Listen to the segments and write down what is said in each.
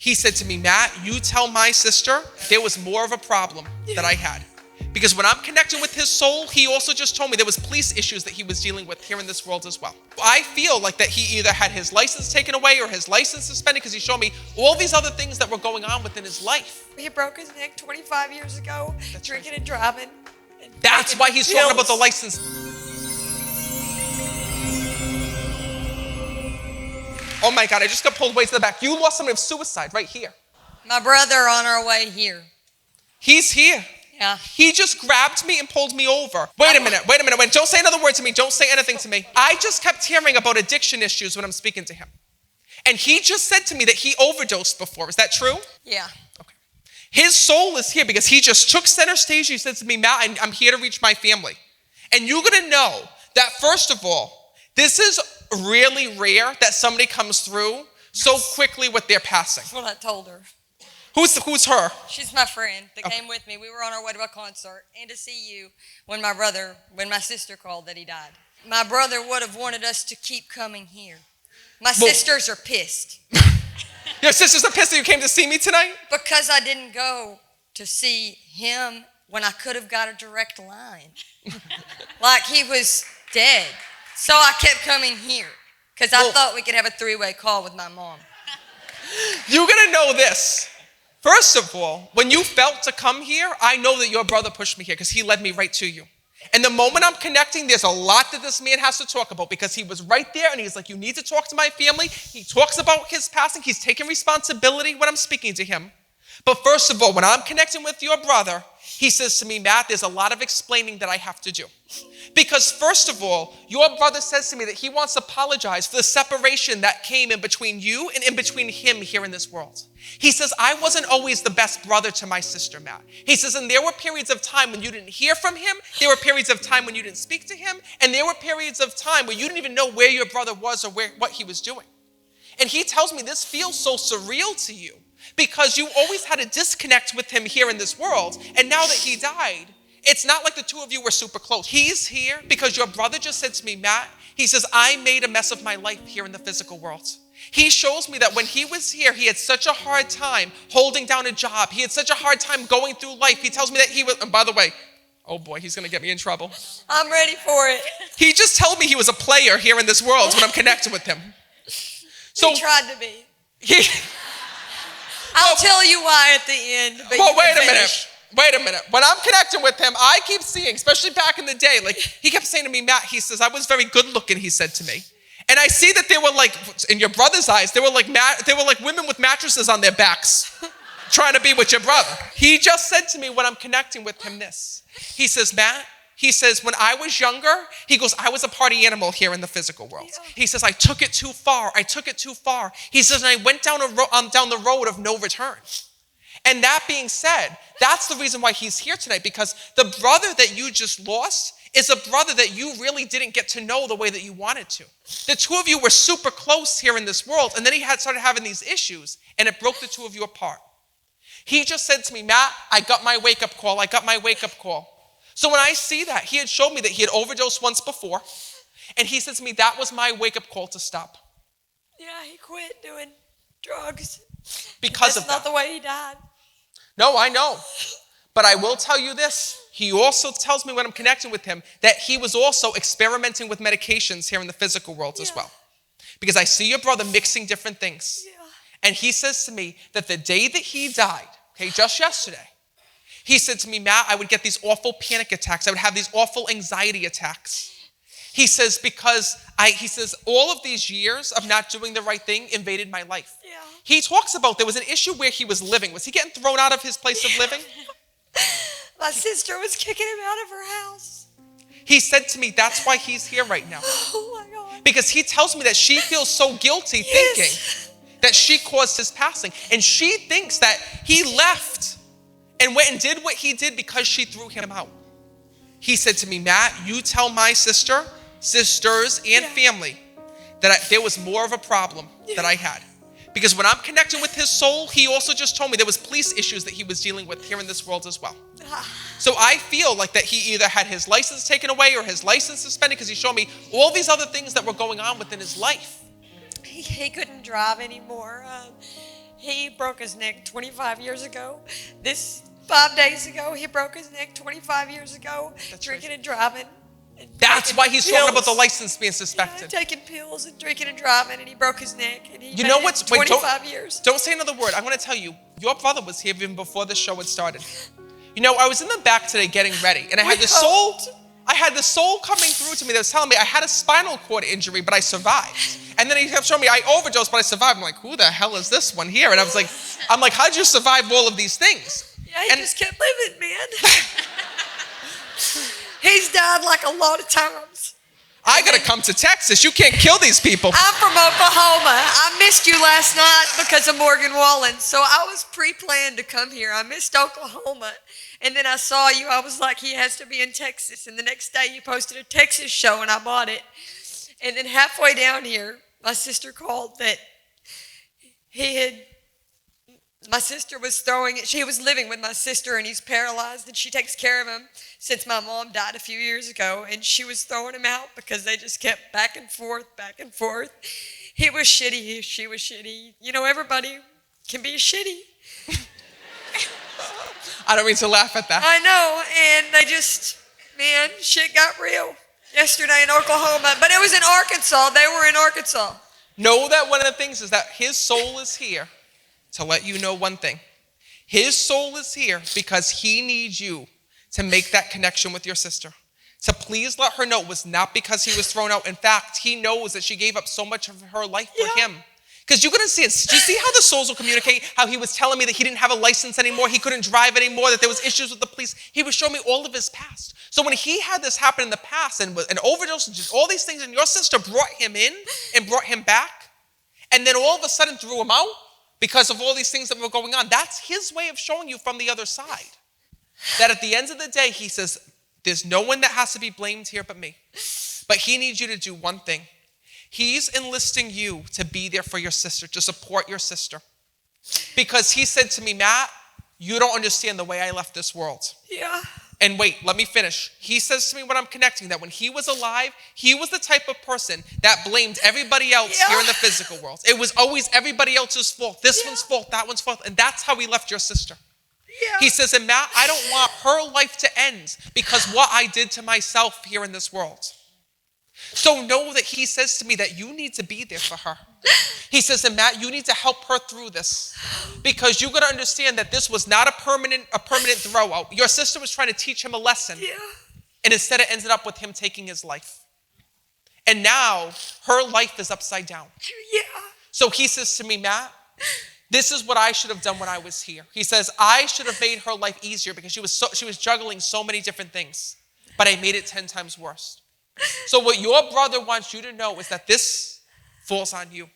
He said to me, Matt, you tell my sister there was more of a problem that I had. Because when I'm connecting with his soul, he also just told me there was police issues that he was dealing with here in this world as well. I feel like that he either had his license taken away or his license suspended because he showed me all these other things that were going on within his life. He broke his neck 25 years ago, drinking and driving. And that's why he's talking about the license. Oh my God, I just got pulled way to the back. You lost somebody of suicide right here. My brother on our way here. He's here. Yeah. He just grabbed me and pulled me over. Wait a minute. Don't say another word to me. Don't say anything to me. I just kept hearing about addiction issues when I'm speaking to him. And he just said to me that he overdosed before. Is that true? Yeah. Okay. His soul is here because he just took center stage. He said to me, Matt, I'm here to reach my family. And you're going to know that, first of all, this is really rare that somebody comes through so quickly with their passing. That's what I told her. Who's her? She's my friend that came with me. We were on our way to a concert and to see you when my sister called that he died. My brother would have wanted us to keep coming here. My sisters are pissed. Your sisters are pissed that you came to see me tonight? Because I didn't go to see him when I could have got a direct line. Like he was dead. So I kept coming here because I thought we could have a three-way call with my mom. You're going to know this. First of all, when you felt to come here, I know that your brother pushed me here because he led me right to you. And the moment I'm connecting, there's a lot that this man has to talk about because he was right there and he's like, you need to talk to my family. He talks about his passing. He's taking responsibility when I'm speaking to him. But first of all, when I'm connecting with your brother, he says to me, Matt, there's a lot of explaining that I have to do. Because first of all, your brother says to me that he wants to apologize for the separation that came in between you and in between him here in this world. He says, I wasn't always the best brother to my sister, Matt. He says, and there were periods of time when you didn't hear from him. There were periods of time when you didn't speak to him. And there were periods of time where you didn't even know where your brother was or what he was doing. And he tells me this feels so surreal to you because you always had a disconnect with him here in this world. And now that he died, it's not like the two of you were super close. He's here because your brother just said to me, Matt, he says, I made a mess of my life here in the physical world. He shows me that when he was here, he had such a hard time holding down a job. He had such a hard time going through life. He tells me that he was, and by the way, oh boy, he's going to get me in trouble. I'm ready for it. He just told me he was a player here in this world when I'm connected with him. So he tried to be. I'll tell you why at the end. But wait a minute. When I'm connecting with him, I keep seeing, especially back in the day, like he kept saying to me, Matt, he says, I was very good looking, he said to me. And I see that they were like, in your brother's eyes, they were like women with mattresses on their backs trying to be with your brother. He just said to me when I'm connecting with him this. He says, Matt, he says, when I was younger, he goes, I was a party animal here in the physical world. Yeah. He says, I took it too far. He says, and I went down the road of no return. And that being said, that's the reason why he's here tonight, because the brother that you just lost is a brother that you really didn't get to know the way that you wanted to. The two of you were super close here in this world, and then he started having these issues, and it broke the two of you apart. He just said to me, Matt, I got my wake-up call. So when I see that, he had showed me that he had overdosed once before, and he said to me, that was my wake-up call to stop. Yeah, he quit doing drugs. Because of that. That's not the way he died. No, I know. But I will tell you this. He also tells me when I'm connecting with him that he was also experimenting with medications here in the physical world as well. Because I see your brother mixing different things. Yeah. And he says to me that the day that he died, just yesterday, he said to me, Matt, I would get these awful panic attacks. I would have these awful anxiety attacks. He says, because all of these years of not doing the right thing invaded my life. Yeah. He talks about there was an issue where he was living. Was he getting thrown out of his place of living? My sister was kicking him out of her house. He said to me, that's why he's here right now. Oh my God. Because he tells me that she feels so guilty thinking that she caused his passing. And she thinks that he left and went and did what he did because she threw him out. He said to me, Matt, you tell my sisters and family that there was more of a problem that I had. Because when I'm connecting with his soul, he also just told me there was police issues that he was dealing with here in this world as well. So I feel like that he either had his license taken away or his license suspended because he showed me all these other things that were going on within his life. He couldn't drive anymore. He broke his neck 25 years ago. This 5 days ago, he broke his neck 25 years ago, drinking and driving. That's why he's talking about the license being suspected. Yeah, taking pills and drinking and driving, and he broke his neck. And he You know what's 25 years. Don't say another word. I'm going to tell you. Your brother was here even before the show had started. You know, I was in the back today getting ready, and I had the soul coming through to me that was telling me I had a spinal cord injury, but I survived. And then he kept showing me I overdosed, but I survived. I'm like, who the hell is this one here? And I'm like, how'd you survive all of these things? Yeah, he just kept living, man. He's died like a lot of times. I gotta come to Texas. You can't kill these people. I'm from Oklahoma. I missed you last night because of Morgan Wallen. So I was pre-planned to come here. I missed Oklahoma. And then I saw you. I was like, he has to be in Texas. And the next day you posted a Texas show and I bought it. And then halfway down here, my sister called that my sister was throwing it. She was living with my sister and he's paralyzed and she takes care of him since my mom died a few years ago. And she was throwing him out because they just kept back and forth. He was shitty. She was shitty. You know, everybody can be shitty. I don't mean to laugh at that. I know. And they just, man, shit got real yesterday in Oklahoma. But it was in Arkansas. They were in Arkansas. Know that one of the things is that his soul is here to let you know one thing. His soul is here because he needs you to make that connection with your sister. To please let her know it was not because he was thrown out. In fact, he knows that she gave up so much of her life for him. Because you're going to see it. Do you see how the souls will communicate? How he was telling me that he didn't have a license anymore. He couldn't drive anymore. That there was issues with the police. He was showing me all of his past. So when he had this happen in the past and an overdose and just all these things, and your sister brought him in and brought him back, and then all of a sudden threw him out because of all these things that were going on, that's his way of showing you from the other side. That at the end of the day, he says, there's no one that has to be blamed here but me. But he needs you to do one thing. He's enlisting you to be there for your sister, to support your sister. Because he said to me, Matt, you don't understand the way I left this world. Yeah. And wait, let me finish. He says to me when I'm connecting that when he was alive, he was the type of person that blamed everybody else here in the physical world. It was always everybody else's fault. This one's fault, that one's fault. And that's how he left your sister. Yeah. He says, and Matt, I don't want her life to end because what I did to myself here in this world. So know that he says to me that you need to be there for her. He says, and Matt, you need to help her through this because you got to understand that this was not a permanent throwout. Your sister was trying to teach him a lesson. Yeah. And instead it ended up with him taking his life. And now her life is upside down. Yeah. So he says to me, Matt, this is what I should have done when I was here. He says, I should have made her life easier because she was juggling so many different things, but I made it 10 times worse. So what your brother wants you to know is that this falls on you.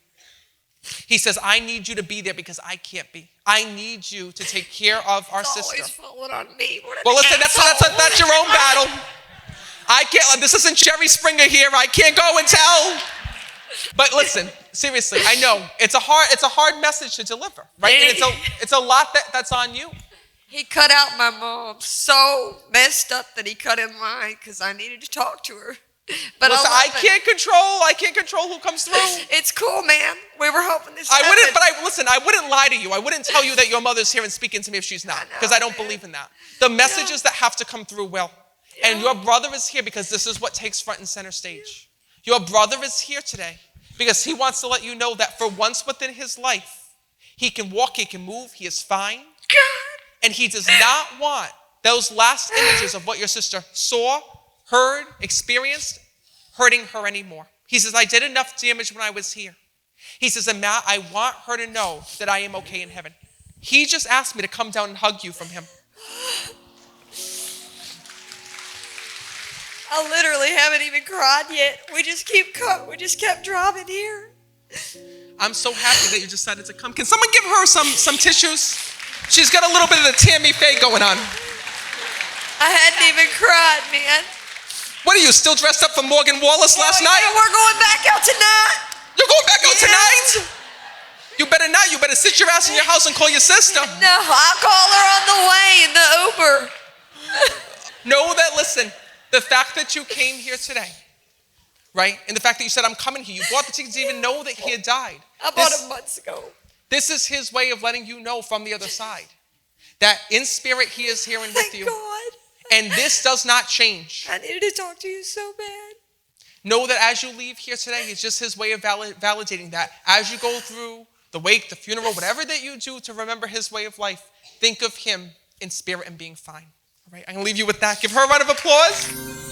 He says, I need you to be there because I can't be. I need you to take care of our sister. It's always falling on me. Well, listen, that's your own battle. I can't, this isn't Jerry Springer here. I can't go and tell. But listen, seriously, I know it's a hard message to deliver, right? And it's a lot that's on you. He cut out my mom so messed up that he cut in line because I needed to talk to her. But listen, I can't control who comes through. It's cool, man. We were hoping this happened. I wouldn't lie to you. I wouldn't tell you that your mother's here and speaking to me if she's not, because I don't believe in that. The messages that have to come through will. Yeah. And your brother is here because this is what takes front and center stage. Your brother is here today because he wants to let you know that for once within his life, he can walk, he can move, he is fine. God. And he does not want those last images of what your sister saw, heard, experienced, hurting her anymore. He says, I did enough damage when I was here. He says, and Matt, I want her to know that I am okay in heaven. He just asked me to come down and hug you from him. I literally haven't even cried yet. We just kept driving here. I'm so happy that you decided to come. Can someone give her some tissues? She's got a little bit of the Tammy Faye going on. I hadn't even cried, man. What are you, still dressed up for Morgan Wallace last night? We're going back out tonight. You're going back out tonight? You better not. You better sit your ass in your house and call your sister. No, I'll call her on the way in the Uber. Know that, listen, the fact that you came here today, right? And the fact that you said, I'm coming here. You bought the tickets to even know that he had died. I bought it months ago. This is his way of letting you know from the other side that in spirit he is here and with Thank you. God. And this does not change. I needed to talk to you so bad. Know that as you leave here today, it's just his way of validating that. As you go through the wake, the funeral, whatever that you do to remember his way of life, think of him in spirit and being fine. All right, I'm going to leave you with that. Give her a round of applause.